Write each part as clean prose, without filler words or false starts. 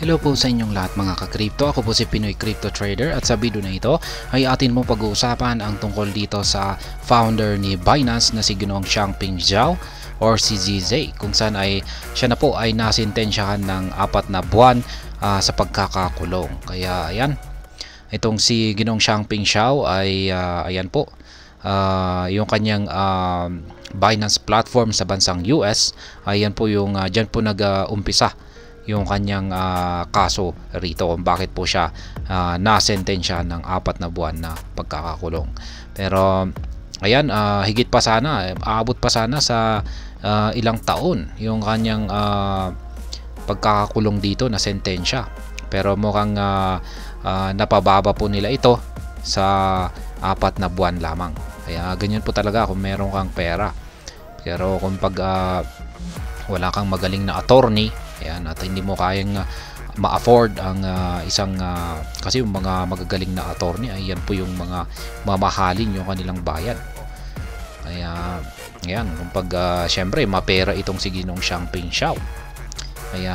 Hello po sa inyong lahat mga ka-crypto. Ako po si Pinoy Crypto Trader at sa video na ito ay atin mong pag-uusapan ang tungkol dito sa founder ni Binance na si Ginoong Changpeng Zhao or si ZZ, kung saan ay siya na po ay nasintensyahan ng 4 na buwan sa pagkakakulong. Kaya ayan, itong si Ginoong Changpeng Zhao ay ayan po, yung kanyang Binance platform sa bansang US, ayan po yung dyan po nag-umpisa yung kanyang kaso rito kung bakit po siya nasentensya ng 4 na buwan na pagkakakulong. Pero ayan, higit pa sana, aabot pa sana sa ilang taon yung kanyang pagkakakulong dito na sentensya. Pero mukhang napababa po nila ito sa 4 na buwan lamang. Kaya ganyan po talaga kung meron kang pera. Pero kung wala kang magaling na attorney, ayan, at hindi mo kayang ma-afford ang isang kasi yung mga magagaling na attorney ay yan po yung mga mamahalin yung kanilang bayad. Kaya ayan, kung syempre mapera itong si Ginoong Changpeng Zhao, kaya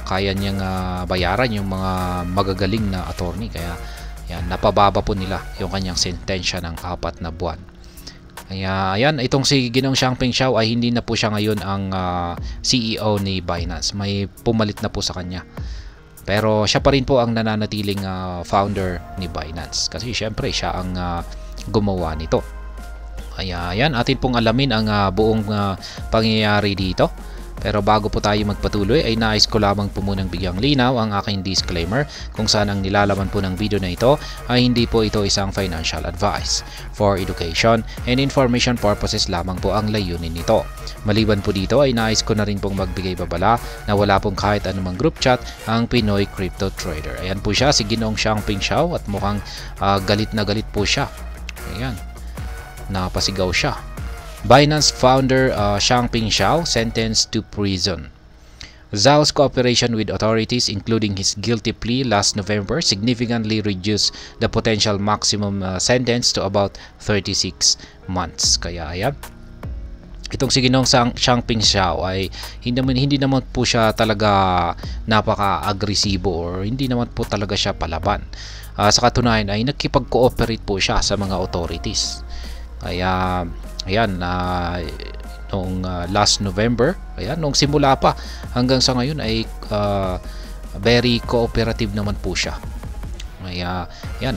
kaya niyang bayaran yung mga magagaling na attorney. Kaya ayan, napababa po nila yung kanyang sentensya ng 4 na buwan. Kaya ayan, itong si Ginoong Changpeng Zhao ay hindi na po siya ngayon ang CEO ni Binance. May pumalit na po sa kanya. Pero siya pa rin po ang nananatiling founder ni Binance. Kasi syempre siya ang gumawa nito. Kaya ayan, atin pong alamin ang buong pangyayari dito. Pero bago po tayo magpatuloy ay nais ko lamang po munang bigyang linaw ang aking disclaimer kung saan ang nilalaman po ng video na ito ay hindi po ito isang financial advice. For education and information purposes lamang po ang layunin nito. Maliban po dito ay nais ko na rin pong magbigay babala na wala pong kahit anumang group chat ang Pinoy Crypto Trader. Ayan po siya, si Ginoong Changpeng Zhao, at mukhang galit na galit po siya. Ayan, napasigaw siya. Binance founder Changpeng Zhao sentenced to prison. Zhao's cooperation with authorities, including his guilty plea last November, significantly reduced the potential maximum sentence to about 36 months. Kaya ayan, itong si Ginoong Changpeng Zhao ay hindi naman po siya talaga napaka-agresibo or hindi naman po talaga siya palaban. Sa katunayan ay nagkipag-cooperate po siya sa mga authorities. Kaya ayan, noong last November, ayan, noong simula pa hanggang sa ngayon ay very cooperative naman po siya. Kaya ayan,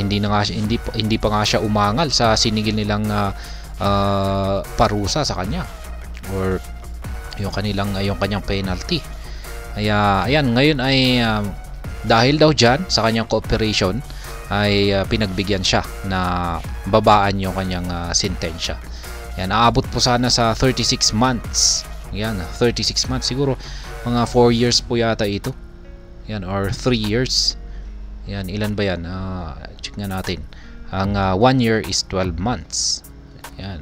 hindi pa nga siya umangal sa sinigil nilang parusa sa kanya or yung kanyang penalty. Kaya ayan, ngayon ay dahil daw diyan sa kanyang cooperation ay pinagbigyan siya na babaan yung kanyang sentensya. Yan, aabot po sana sa 36 months. Yan, 36 months, siguro mga 4 years po yata ito. Yan, or 3 years. Yan, ilan ba yan? Check nga natin. Ang 1 year is 12 months. Yan.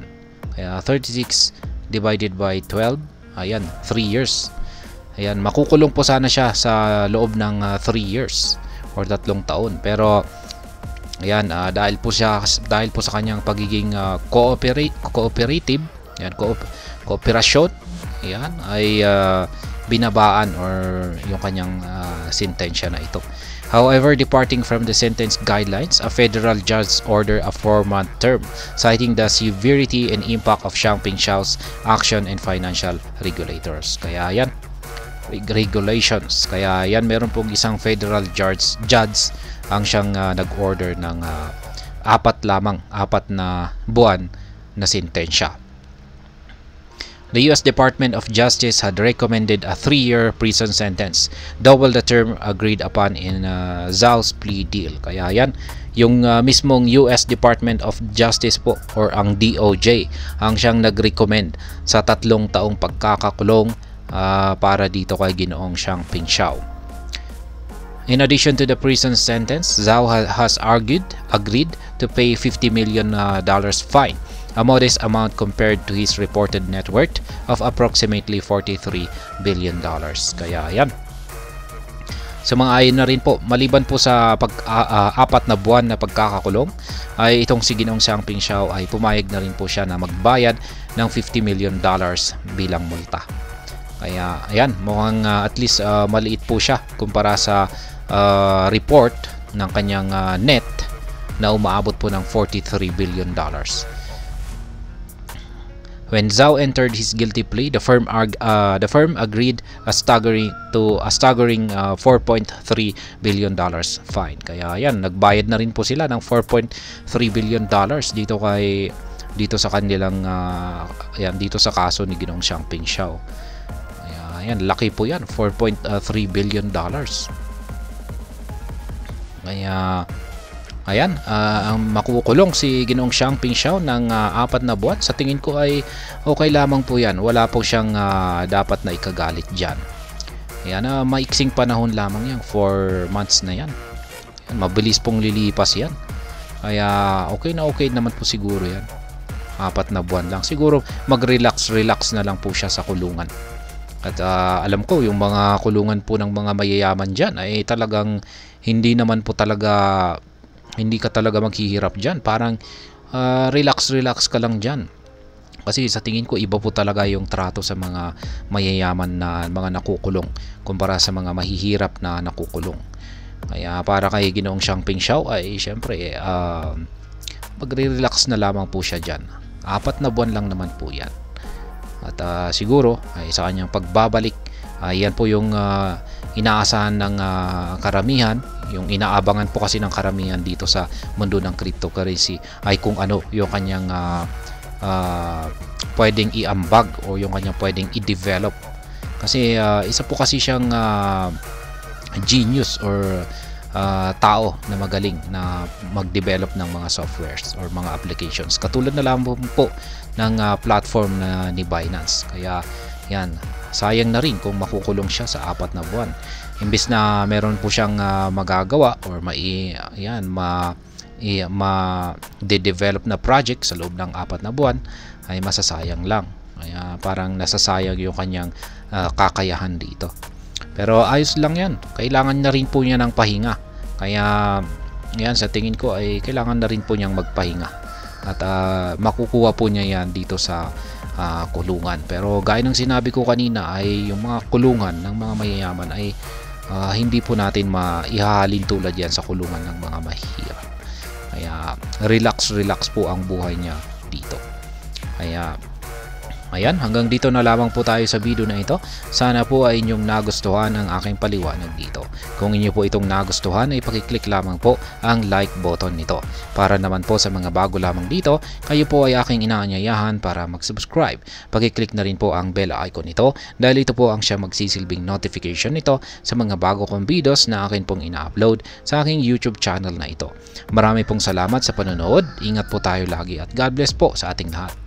Kaya 36 divided by 12, ayan, 3 years. Ayan, makukulong po sana siya sa loob ng 3 years or 3 taon. Pero ayan, dahil po sa kanyang pagiging cooperative, ayan, kooperasyon, ayan, ay binabaan or yung kanyang sentensya na ito. However, departing from the sentence guidelines, a federal judge ordered a 4-month term, citing the severity and impact of Changpeng Zhao's action and financial regulators. Kaya ayan, regulations. Kaya yan, meron pong isang federal judge ang siyang nag-order ng 4 na buwan na sentensya. The US Department of Justice had recommended a 3-year prison sentence, double the term agreed upon in Zhao's plea deal. Kaya yan, yung mismong US Department of Justice po or ang DOJ ang siyang nag-recommend sa 3 taong pagkakakulong para dito kay Ginoong Changpeng Zhao. In addition to the prison sentence, Zhao has agreed to pay $50 million fine, a modest amount compared to his reported net worth of approximately $43 billion. Kaya yan, sumang-ayon na rin po, maliban po sa 4 na buwan na pagkakakulong, ay itong si Ginoong Changpeng Zhao ay pumayag na rin po siya na magbayad ng $50 million bilang multa. Kaya ayan, mukhang at least maliit po siya kumpara sa report ng kanyang net na umaabot po ng $43 billion. When Zhao entered his guilty plea, the firm agreed a staggering $4.3 billion fine. Kaya yan, nagbayad na rin po sila ng $4.3 billion dito sa kanilang dito sa kaso ni Ginoong Xiangping Xiao. Kaya yan, laki po yan, $4.3 billion. Kaya ayan, makukulong si Ginoong Xiangping Xiao ng 4 na buwan. Sa tingin ko ay okay lamang po yan. Wala po siyang dapat na ikagalit dyan. Ayan, maiksing panahon lamang yan. 4 months na yan. Ayan, mabilis pong lilipas yan. Kaya okay naman po siguro yan. 4 na buwan lang. Siguro mag-relax na lang po siya sa kulungan. At alam ko yung mga kulungan po ng mga mayayaman dyan ay talagang hindi ka talaga maghihirap dyan. Parang relax ka lang dyan. Kasi sa tingin ko iba po talaga yung trato sa mga mayayaman na mga nakukulong kumpara sa mga mahihirap na nakukulong. Kaya para kay Ginoong Xiangping Xiao ay syempre magre-relax na lamang po siya dyan. 4 na buwan lang naman po yan. At siguro ay sa kanyang pagbabalik, yan po yung inaasahan ng karamihan. Yung inaabangan po kasi ng karamihan dito sa mundo ng cryptocurrency ay kung ano yung kanyang pwedeng iambag o yung kanyang pwedeng i-develop. Kasi isa po kasi siyang genius or tao na magaling na mag-develop ng mga softwares or mga applications. Katulad na lang po ng platform na ni Binance. Kaya yan, sayang na rin kung makukulong siya sa 4 na buwan. Imbis na meron po siyang magagawa or ma-develop na project sa loob ng 4 na buwan, ay masasayang lang. Kaya parang nasasayang yung kanyang kakayahan dito. Pero ayos lang yan. Kailangan na rin po niya ng pahinga. Kaya yan, sa tingin ko ay kailangan na rin po niyang magpahinga. At makukuha po niya yan dito sa kulungan. Pero gaya ng sinabi ko kanina ay yung mga kulungan ng mga mayayaman ay hindi po natin maihahalin tulad yan sa kulungan ng mga mahihirap. Kaya relax po ang buhay niya dito. Kaya ayan, hanggang dito na lamang po tayo sa video na ito. Sana po ay inyong nagustuhan ang aking paliwanag dito. Kung inyo po itong nagustuhan ay pakiclick lamang po ang like button nito. Para naman po sa mga bago lamang dito, kayo po ay aking inaanyayahan para mag-subscribe. Pakiclick na rin po ang bell icon nito dahil ito po ang siya magsisilbing notification nito sa mga bago kong videos na akin pong ina-upload sa aking YouTube channel na ito. Marami pong salamat sa panonood. Ingat po tayo lagi at God bless po sa ating lahat.